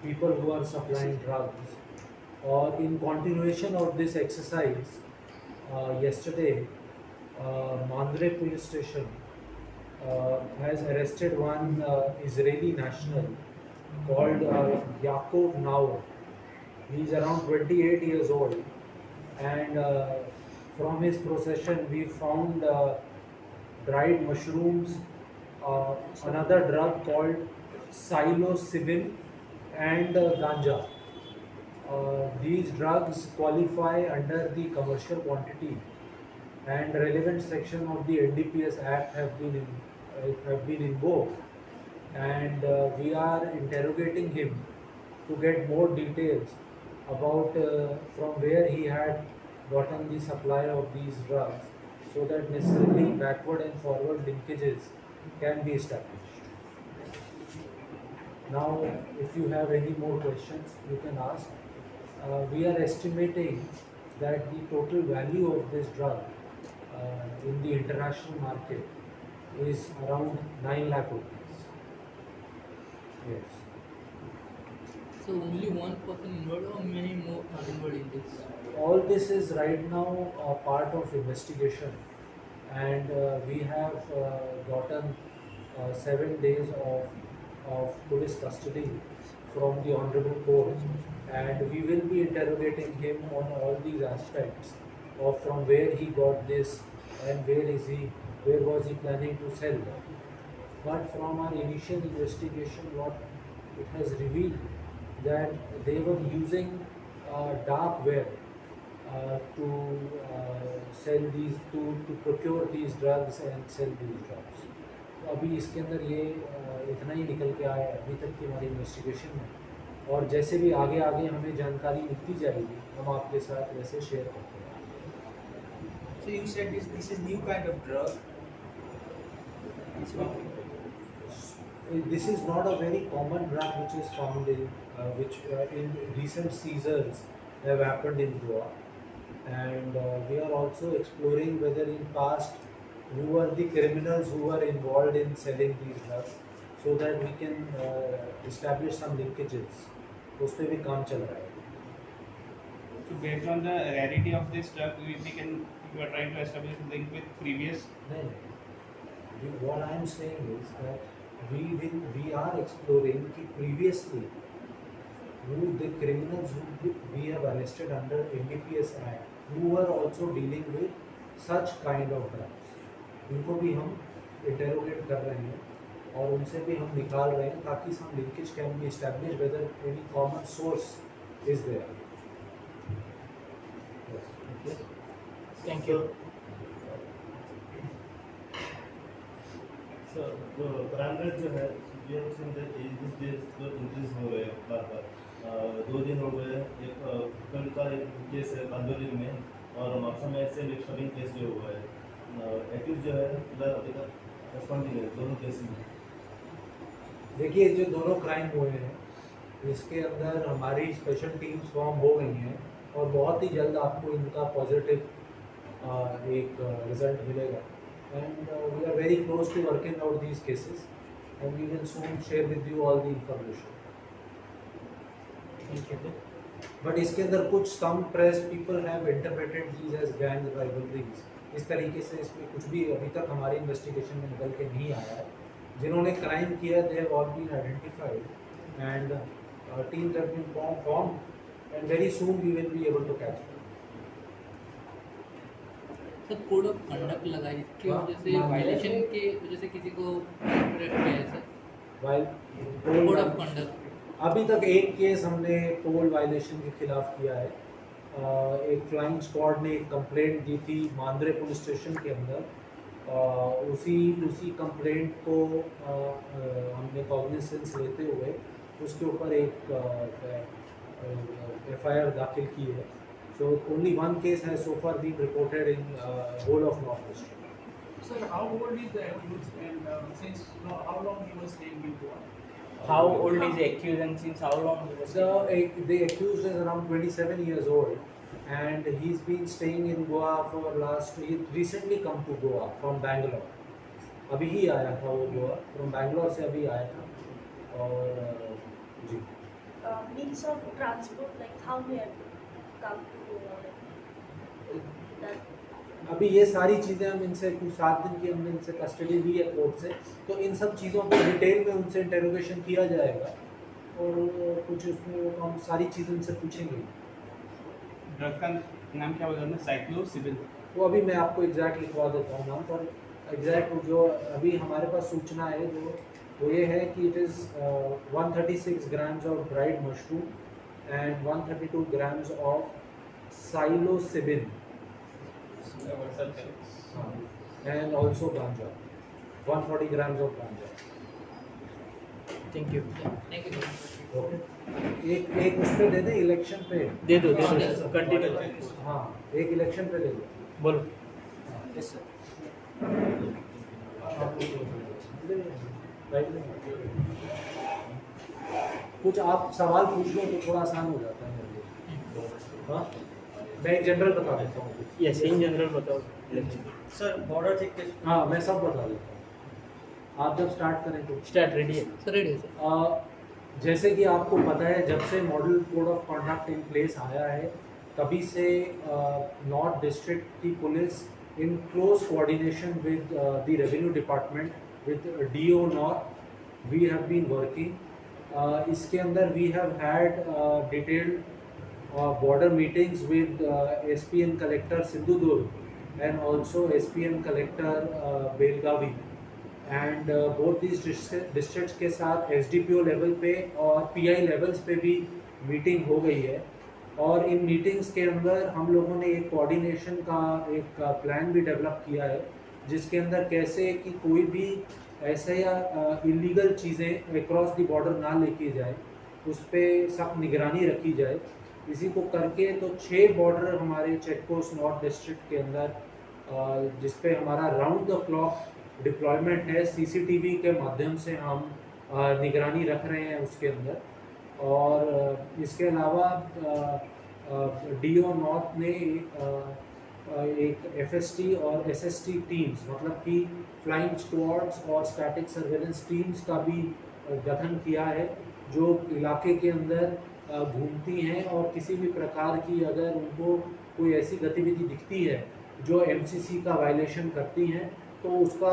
people who are supplying drugs. Or in continuation of this exercise, yesterday, Mandre police station has arrested one Israeli national called Yaakov Naor. He is around 28 years old, and from his possession we found dried mushrooms, another drug called psilocybin, and ganja. These drugs qualify under the commercial quantity, and relevant section of the NDPS Act have been invoked, and we are interrogating him to get more details about from where he had gotten the supply of these drugs, so that necessarily backward and forward linkages can be established. Now, if you have any more questions, you can ask. We are estimating that the total value of this drug in the international market is around 9 lakh rupees. Yes. So only one person involved or many more are involved in this? All this is right now a part of investigation, and we have gotten 7 days of police custody from the Honorable Court, and we will be interrogating him on all these aspects of from where he got this and where was he planning to sell them. But from our initial investigation, what it has revealed that they were using dark web to sell these to procure these drugs and sell these drugs. तो अभी इसके अंदर ये इतना ही निकल के आया है अभी तक की हमारी इन्वेस्टिगेशन में, और जैसे भी आगे आगे हमें जानकारी मिलती जाएगी हम आपके साथ वैसे शेयर करते हैं. So you said this is new kind of drug. This is not a very common drug which is found in recent seizures have happened in Goa, and we are also exploring whether in past who were the criminals who were involved in selling these drugs, so that we can establish some linkages. उस पे भी काम चल रहा है. So based on the rarity of this drug, you are trying to establish a link with previous. नहीं, what I am saying is that we are exploring कि previously who the criminals who we have arrested under NDPS Act who were also dealing with such kind of drugs, उनको भी हम interrogate कर रहे हैं और उनसे भी हम निकाल रहे हैं ताकि some linkage can be established whether any common source is there. Yes. Okay. Thank you. Sir जो क्राइम रेट जो है इस डेज जो इंक्रीज हो गए बार बार 2 दिन हो गए. एक कल का एक केस है बांदोली में और मापसा में से एक शबिंग केस जो हुआ है. एक्यूज जो है फिलहाल अभी तक रेस्पॉन्डिंग है दोनों केस में. देखिए जो दोनों क्राइम हुए हैं इसके अंदर हमारी स्पेशल टीम्स फॉर्म हो गई हैं और बहुत ही जल्द आपको इनका पॉजिटिव एक रिजल्ट मिलेगा, and we are very close to working out these cases and we will soon share with you all the information. But इसके अंदर कुछ some press people have interpreted these as gang rivalries. इस तरीके से इसमें कुछ भी अभी तक हमारी इन्वेस्टिगेशन में निकल के नहीं आया है. जिन्होंने क्राइम किया they have all been identified and teams have been formed and very soon we will be able to catch them. Sir code of conduct लगा इसकी वजह से वायलेशन के वजह से किसी को सेपरेट किया है sir? While code of conduct अभी तक एक केस हमने टोल वायलेशन के खिलाफ किया है. एक फ्लाइंग स्क्वाड ने एक कंप्लेंट दी थी मांद्रे पुलिस स्टेशन के अंदर. उसी कंप्लेंट को हमने कॉग्निसेंस लेते हुए उसके ऊपर एक FIR दाखिल की है. सो ओनली वन केस है so far been reported in whole of north east. Sir, how old is the accused and since how long he was staying in Goa? How old is the accused and since how long he was The accused is around 27 years old, and he's been staying in Goa for he recently come to Goa from Bangalore. अभी ही आया था वो Goa, from Bangalore से अभी आया था. और जी means of transport, like how we have come to know that. अभी ये सारी चीज़ें हम इनसे कुछ 7 दिन की हमने इनसे कस्टडी ली है कोर्ट से, तो इन सब चीज़ों को डिटेल में उनसे इंटेरोगेशन किया जाएगा और कुछ उसमें वो हम सारी चीज़ें उनसे पूछेंगे। ड्रग का नाम क्या बोला आपने? साइक्लोसिबिन। वो अभी मैं आपको एग्जैक्ट लिखवा देता हूँ नाम, पर एग्जैक्ट जो अभी हमारे पास सूचना है जो वो ये है कि it is 136 grams of dried mushroom and 132 grams of psilocybin and also ganja, 140 grams of ganja. Thank you. Thank you. Okay, एक उस पे दे दे, इलेक्शन पे दे दो कंटिन्यू। हाँ, एक इलेक्शन पे दे दो। बोलो। Yes sir. कुछ आप सवाल पूछ लो तो थोड़ा आसान हो जाता है मेरे लिए। हाँ, मैं एक जनरल बता देता हूँ। यस, इन जनरल बताओ। सर बॉर्डर चेक के हाँ, मैं सब बता देता हूँ, आप जब स्टार्ट करें तो। स्टार्ट रेडी है सर रेडी है सर। जैसे कि आपको पता है, जब से model code of conduct in place आया है तभी से नॉर्थ डिस्ट्रिक्ट की police in close coordination with the revenue department, with DO north, we have been working. इसके अंदर we have had detailed border meetings with SPN collector Sindhudurg and also SPN collector Belgavi, and both these districts के साथ SDPO level पे और PI levels पे भी meeting हो गई है। और इन मीटिंग्स के अंदर हम लोगों ने एक कोऑर्डिनेशन का एक प्लान भी डेवलप किया है, जिसके अंदर कैसे कि कोई भी ऐसे या इलीगल चीज़ें अक्रॉस द बॉर्डर ना लेके जाए, उस पर सख्त निगरानी रखी जाए। इसी को करके तो 6 बॉर्डर हमारे चेक पोस्ट नॉर्थ डिस्ट्रिक्ट के अंदर जिस पे हमारा राउंड द क्लॉक डिप्लॉयमेंट है, सीसीटीवी के माध्यम से हम निगरानी रख रहे हैं उसके अंदर। और इसके अलावा डीओ नॉर्थ ने एक एफएसटी और एसएसटी टीम्स, मतलब कि फ्लाइंग स्क्वाड्स और स्टैटिक सर्वेलेंस टीम्स का भी गठन किया है, जो इलाके के अंदर घूमती हैं और किसी भी प्रकार की अगर उनको कोई ऐसी गतिविधि दिखती है जो एमसीसी का वायलेशन करती हैं, तो उसका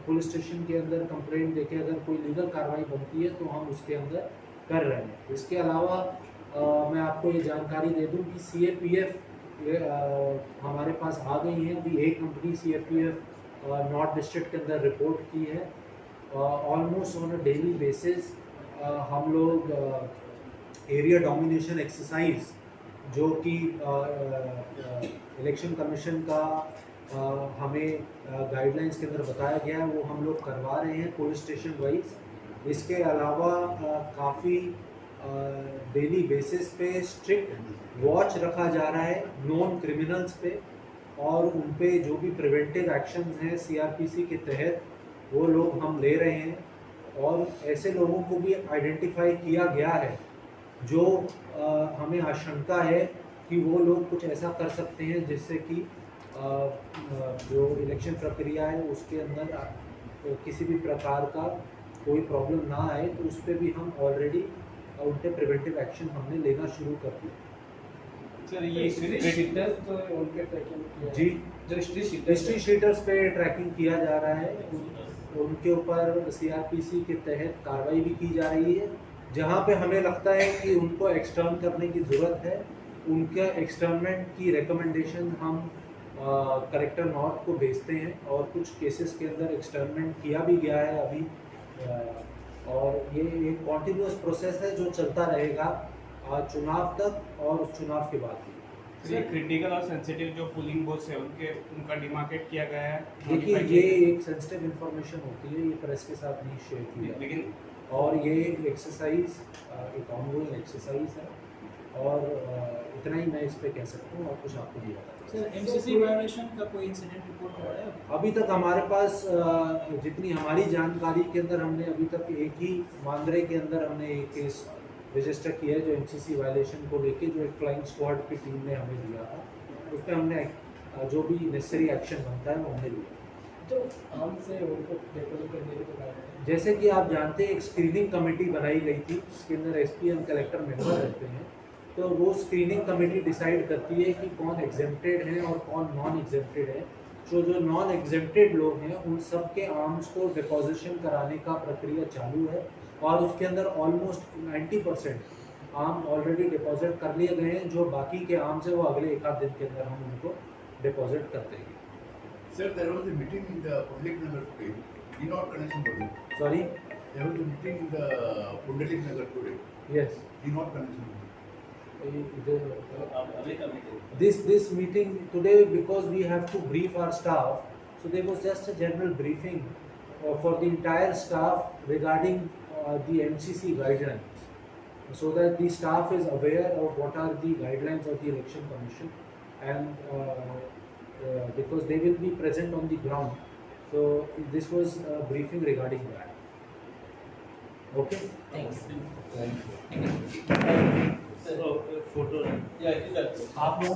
पुलिस स्टेशन के अंदर कंप्लेंट देके अगर कोई लीगल कार्रवाई बनती है तो हम उसके अंदर कर रहे हैं। इसके अलावा मैं आपको ये जानकारी दे दूं कि सीएपीएफ हमारे पास आ गई है। अभी एक कंपनी सीएपीएफ नॉर्थ डिस्ट्रिक्ट के अंदर रिपोर्ट की है। Almost on a daily basis हम लोग एरिया डोमिनेशन एक्सरसाइज, जो कि इलेक्शन कमीशन का हमें गाइडलाइंस के अंदर बताया गया है, वो हम लोग करवा रहे हैं पुलिस स्टेशन वाइज। इसके अलावा काफ़ी डेली बेसिस पे स्ट्रिक्ट वॉच रखा जा रहा है नॉन क्रिमिनल्स पे, और उन पे जो भी प्रिवेंटिव एक्शंस हैं सीआरपीसी के तहत वो लोग हम ले रहे हैं। और ऐसे लोगों को भी आइडेंटिफाई किया गया है जो हमें आशंका है कि वो लोग कुछ ऐसा कर सकते हैं जिससे कि जो इलेक्शन प्रक्रिया है उसके अंदर किसी भी प्रकार का कोई प्रॉब्लम ना आए, तो उस पर भी हम ऑलरेडी उनके प्रिवेंटिव एक्शन हमने लेना शुरू कर दिया। सर ये तो उनके ट्रैकिंग किया जी, जो हिस्ट्री शीटर्स पे ट्रैकिंग किया जा रहा है, उनके ऊपर सीआरपीसी के तहत कार्रवाई भी की जा रही है। जहाँ पे हमें लगता है कि उनको एक्सटर्न करने की ज़रूरत है, उनके एक्सटर्नमेंट की रिकमेंडेशन हम कलेक्टर नॉर्थ को भेजते हैं, और कुछ केसेस के अंदर एक्सटर्नमेंट किया भी गया है अभी। और ये एक कॉन्टिन्यूस प्रोसेस है जो चलता रहेगा चुनाव तक और उस चुनाव के बाद भी। ये क्रिटिकल और सेंसिटिव जो पोलिंग बूथ्स है उनका डिमार्केट किया गया है। देखिए, ये एक सेंसिटिव इंफॉर्मेशन होती है, ये प्रेस के साथ नहीं शेयर की जाती, लेकिन और ये एक्सरसाइज एक ऑनगोइंग एक्सरसाइज है, और इतना ही मैं इस पे कह सकता हूँ, और कुछ आपको नहीं बता। सर एमसीसी वायलेशन का कोई इंसिडेंट रिपोर्ट हुआ है? अभी तक हमारे पास जितनी हमारी जानकारी के अंदर हमने अभी तक एक ही मांद्रे के अंदर हमने एक केस रजिस्टर किया है जो एमसीसी वायलेशन को लेके, जो एक फ्लाइंग स्क्वाड की टीम ने हमें दिया था, उस पर हमने जो भी नेसेसरी एक्शन बनता है वो हमने लिया। तो हमसे उनको पेपर करने के बाद जैसे कि आप जानते हैं एक स्क्रीनिंग कमेटी बनाई गई थी जिसके अंदर एसपी एंड कलेक्टर मेंबर रहते हैं। तो वो स्क्रीनिंग कमेटी डिसाइड करती है कि कौन एग्जेम्प्टेड है और कौन नॉन एग्जेम्प्टेड है। जो नॉन एग्जेम्प्टेड लोग हैं उन सब के आर्म्स को डिपॉजिशन कराने का प्रक्रिया चालू है और उसके अंदर ऑलमोस्ट 90% आर्म ऑलरेडी डिपॉजिट कर लिए गए हैं। जो बाकी के आर्म्स है वो अगले एक आध दिन के अंदर हम उनको डिपॉजिट कर देंगे। Sir, there was a meeting in the Pundalik Nagar today. In our connection body. Sorry, There was a meeting in the Pundalik Nagar today. Yes, In our connection body. अभी का meeting this meeting today, because we have to brief our staff, so there was just a general briefing for the entire staff regarding the MCC guidelines, so that the staff is aware of what are the guidelines of the election commission, and because they will be present on the ground, so this was a briefing regarding that. Okay. Thanks. Photo Yeah, आप लोग